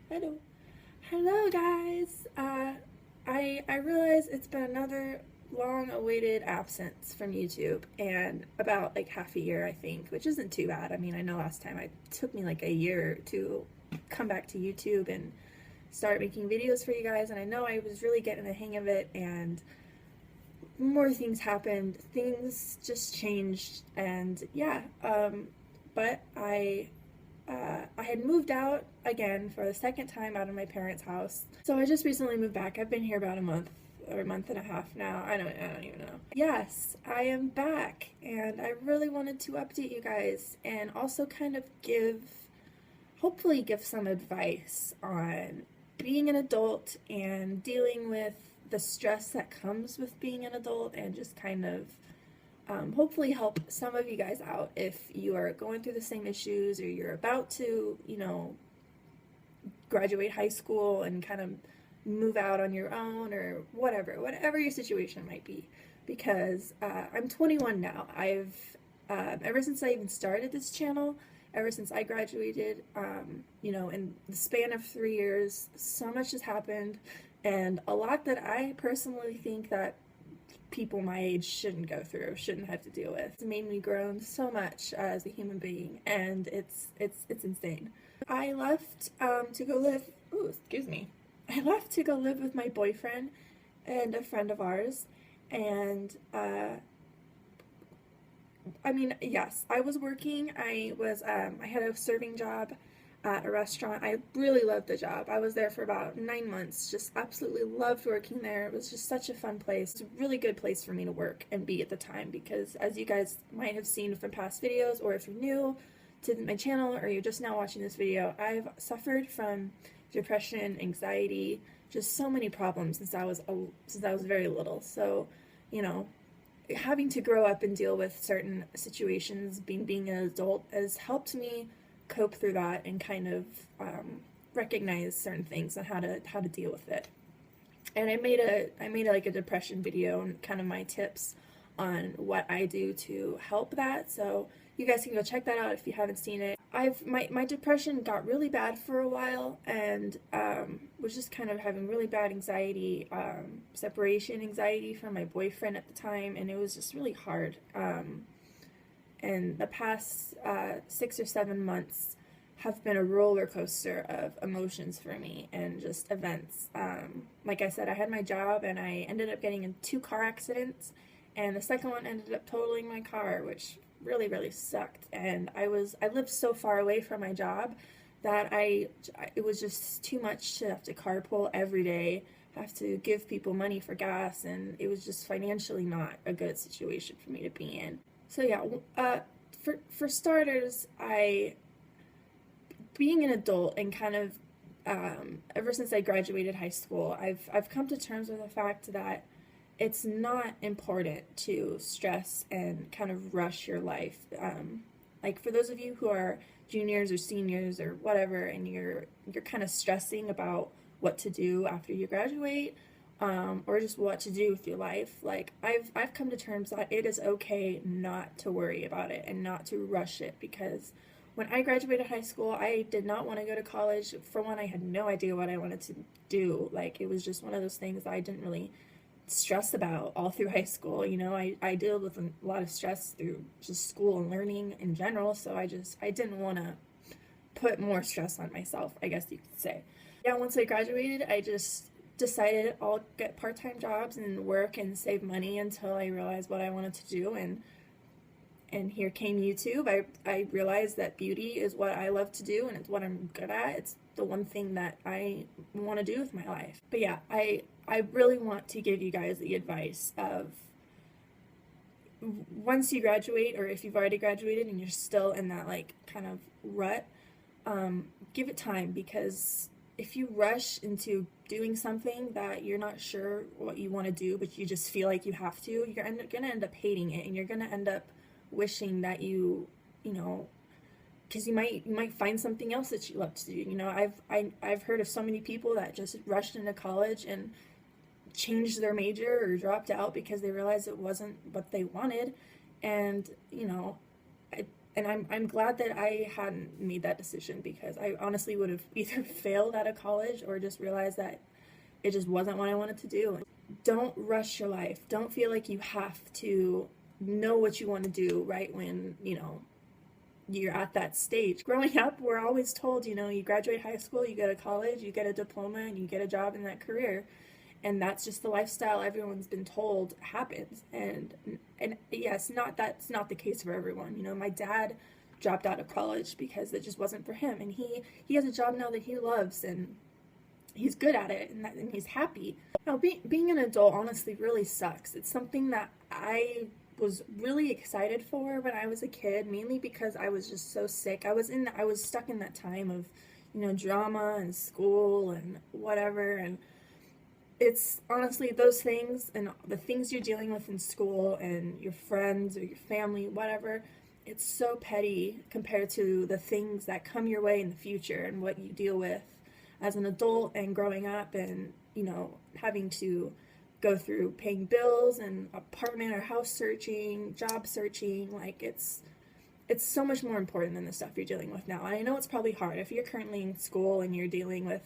Hello. Hello guys. I realize it's been another long awaited absence from YouTube and about like half a year I think, which isn't too bad. I mean, I know last time it took me like a year to come back to YouTube and start making videos for you guys, and I know I was really getting the hang of it, and more things happened. Things just changed, and yeah, but I had moved out again for the second time out of my parents' house. So I just recently moved back. I've been here about a month or a month and a half now. I don't even know. Yes, I am back, and I really wanted to update you guys and also kind of hopefully give some advice on being an adult and dealing with the stress that comes with being an adult, and just kind of hopefully help some of you guys out if you are going through the same issues, or you're about to, graduate high school and kind of move out on your own, or whatever your situation might be. Because I'm 21 now. I've ever since I even started this channel, ever since I graduated, in the span of 3 years, so much has happened, and a lot that I personally think that people my age shouldn't go through, shouldn't have to deal with. It's made me grow so much as a human being, and it's insane. I left to go live. Ooh, excuse me. I left to go live with my boyfriend and a friend of ours, and I mean, yes, I was working. I had a serving job at a restaurant. I really loved the job. I was there for about 9 months. Just absolutely loved working there. It was just such a fun place. It's a really good place for me to work and be at the time, because as you guys might have seen from past videos, or if you're new to my channel or you're just now watching this video, I've suffered from depression, anxiety, just so many problems since I was very little. So, having to grow up and deal with certain situations, being an adult, has helped me cope through that and kind of recognize certain things and how to deal with it. And I made like a depression video and kind of my tips on what I do to help that. So you guys can go check that out if you haven't seen it. My depression got really bad for a while, and was just kind of having really bad anxiety, separation anxiety from my boyfriend at the time, and it was just really hard. And the past 6 or 7 months have been a roller coaster of emotions for me, and just events. Like I said, I had my job, and I ended up getting in 2 car accidents, and the second one ended up totaling my car, which really sucked. And I lived so far away from my job that it was just too much to have to carpool every day, have to give people money for gas, and it was just financially not a good situation for me to be in. So yeah, for starters, being an adult and kind of ever since I graduated high school, I've come to terms with the fact that it's not important to stress and kind of rush your life. Like for those of you who are juniors or seniors or whatever, and you're kind of stressing about what to do after you graduate, or just what to do with your life, like I've come to terms that it is okay not to worry about it and not to rush it. Because when I graduated high school, I did not want to go to college. For one, I had no idea what I wanted to do. Like, it was just one of those things that I didn't really stress about all through high school. I dealt with a lot of stress through just school and learning in general, so I didn't want to put more stress on myself, I guess you could say. Yeah, once I graduated, I just decided I'll get part-time jobs and work and save money until I realized what I wanted to do, and here came YouTube. I realized that beauty is what I love to do, and it's what I'm good at. It's the one thing that I want to do with my life. But yeah, I really want to give you guys the advice of, once you graduate, or if you've already graduated and you're still in that like kind of rut, give it time. Because if you rush into doing something that you're not sure what you want to do, but you just feel like you have to, you're gonna end up hating it, and you're gonna end up wishing that because you might find something else that you love to do. I've heard of so many people that just rushed into college and changed their major or dropped out because they realized it wasn't what they wanted, and and I'm glad that I hadn't made that decision, because I honestly would have either failed out of college or just realized that it just wasn't what I wanted to do. Don't rush your life. Don't feel like you have to know what you want to do right when, you're at that stage. Growing up, we're always told, you graduate high school, you go to college, you get a diploma, and you get a job in that career. And that's just the lifestyle everyone's been told happens. And yes, that's not the case for everyone. My dad dropped out of college because it just wasn't for him. And he has a job now that he loves, and he's good at it, and he's happy. Being an adult honestly really sucks. It's something that I was really excited for when I was a kid, mainly because I was just so sick. I was stuck in that time of, drama and school and whatever, and it's honestly those things and the things you're dealing with in school and your friends or your family, whatever, it's so petty compared to the things that come your way in the future and what you deal with as an adult and growing up, and having to go through paying bills and apartment or house searching, job searching. Like it's so much more important than the stuff you're dealing with now. And I know it's probably hard if you're currently in school and you're dealing with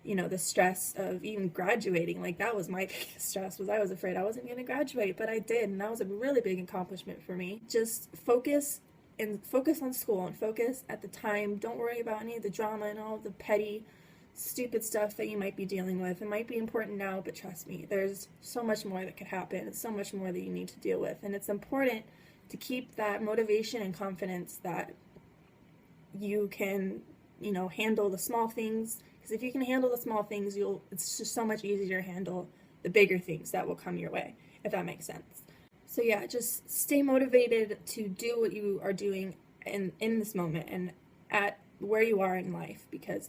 the stress of even graduating. Like that was my biggest stress, was I was afraid I wasn't going to graduate, but I did, and that was a really big accomplishment for me. Just focus on school and focus at the time. Don't worry about any of the drama and all of the petty stupid stuff that you might be dealing with. It might be important now, but trust me, there's so much more that could happen. It's so much more that you need to deal with, and it's important to keep that motivation and confidence that you can handle the small things, because if you can handle the small things, it's just so much easier to handle the bigger things that will come your way, if that makes sense. So yeah, just stay motivated to do what you are doing in this moment and at where you are in life, because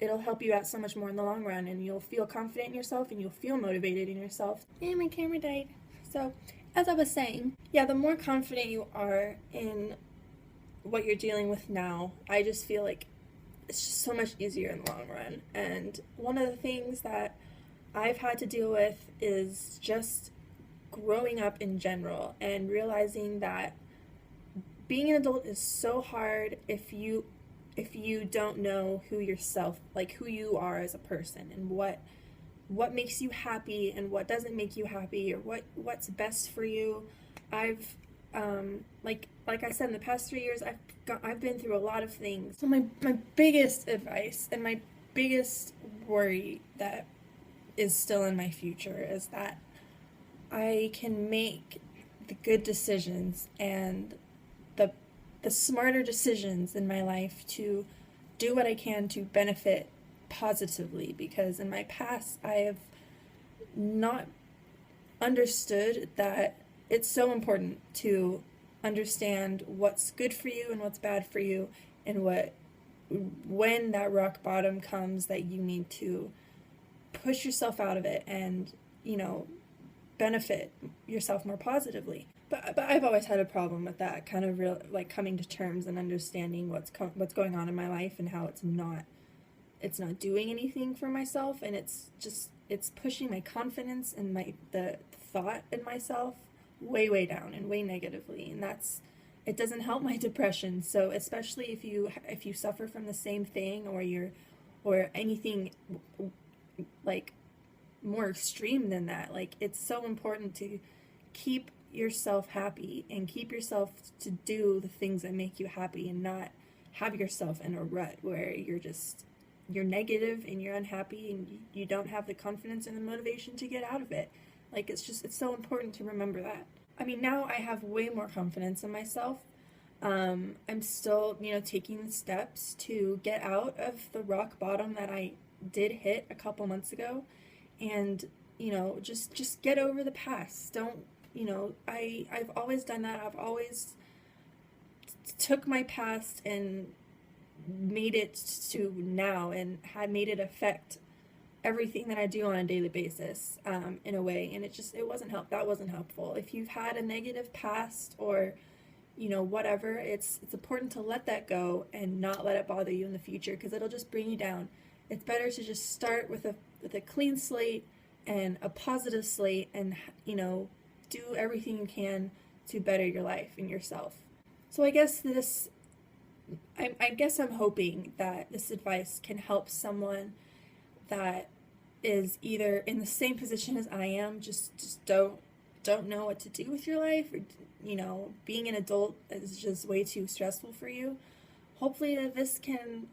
it'll help you out so much more in the long run, and you'll feel confident in yourself and you'll feel motivated in yourself. And my camera died. So as I was saying, yeah, the more confident you are in what you're dealing with now, I just feel like it's just so much easier in the long run. And one of the things that I've had to deal with is just growing up in general and realizing that being an adult is so hard if you don't know who you are as a person, and what makes you happy and what doesn't make you happy, or what's best for you. I've like I said, in the past 3 years, I've been through a lot of things. So my biggest advice and my biggest worry that is still in my future is that I can make the good decisions and the smarter decisions in my life to do what I can to benefit positively, because in my past I have not understood that it's so important to understand what's good for you and what's bad for you, and when that rock bottom comes, that you need to push yourself out of it and benefit yourself more positively. But I've always had a problem with that kind of coming to terms and understanding what's going on in my life and how it's not doing anything for myself, and it's pushing my confidence and the thought in myself way down and way negatively, and it doesn't help my depression. So especially if you suffer from the same thing, or anything like more extreme than that, like it's so important to keep yourself happy and keep yourself to do the things that make you happy, and not have yourself in a rut where you're negative and you're unhappy and you don't have the confidence and the motivation to get out of it. Like it's so important to remember that. I mean, now I have way more confidence in myself. I'm still, taking the steps to get out of the rock bottom that I did hit a couple months ago, and just get over the past. Don't I've always done that. I've always took my past and made it to now, and had made it affect everything that I do on a daily basis, in a way, and that wasn't helpful. If you've had a negative past, or whatever, it's important to let that go and not let it bother you in the future, because it'll just bring you down. It's better to just start with a clean slate and a positive slate, and do everything you can to better your life and yourself. So I guess I guess I'm hoping that this advice can help someone that is either in the same position as I am, just don't know what to do with your life, or being an adult is just way too stressful for you. Hopefully that this can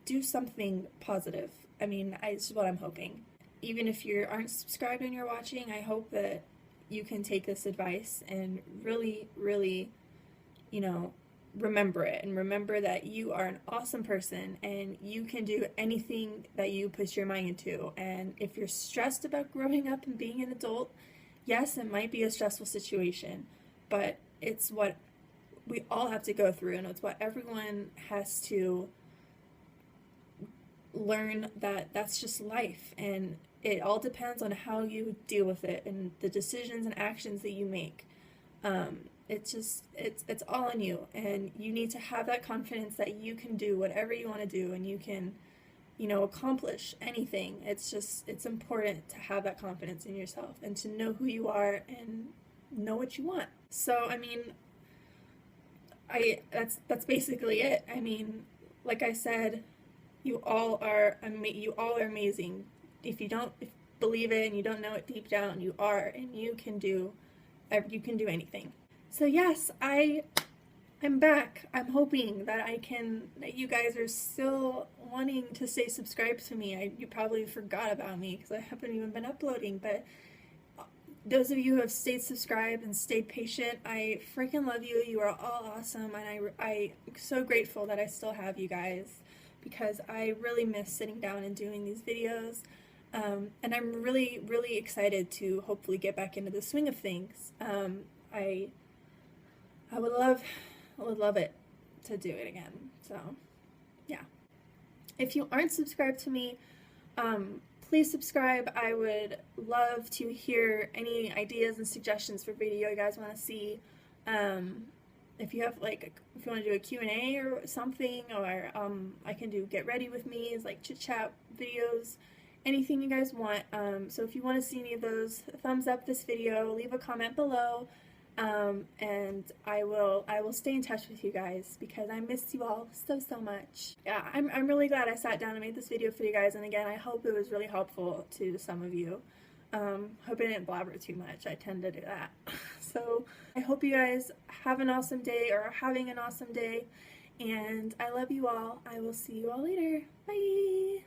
do something positive. I mean, it's what I'm hoping. Even if you aren't subscribed and you're watching, I hope that you can take this advice and really, really, remember it, and remember that you are an awesome person and you can do anything that you put your mind into. And if you're stressed about growing up and being an adult, yes, it might be a stressful situation, but it's what we all have to go through, and it's what everyone has to learn, that that's just life, and it all depends on how you deal with it and the decisions and actions that you make. It's all on you, and you need to have that confidence that you can do whatever you want to do, and you can, accomplish anything. It's important to have that confidence in yourself and to know who you are and know what you want. So, I mean, that's basically it. I mean, like I said, you all are amazing. If you don't believe it and you don't know it deep down, you are, and you can do anything. So yes, I'm back. I'm hoping that you guys are still wanting to stay subscribed to me. You probably forgot about me because I haven't even been uploading, but those of you who have stayed subscribed and stayed patient, I freaking love you. You are all awesome, and I'm so grateful that I still have you guys, because I really miss sitting down and doing these videos. And I'm really, really excited to hopefully get back into the swing of things. I would love it to do it again. So, yeah. If you aren't subscribed to me, please subscribe. I would love to hear any ideas and suggestions for video you guys want to see. If you have if you want to do a Q&A or something, or I can do get ready with me, is like chit chat videos, anything you guys want. So if you want to see any of those, thumbs up this video, leave a comment below, and I will stay in touch with you guys, because I missed you all so much. Yeah, I'm really glad I sat down and made this video for you guys, and again, I hope it was really helpful to some of you. Hope I didn't blabber too much. I tend to do that. So I hope you guys have an awesome day, or are having an awesome day, and I love you all. I will see you all later. Bye!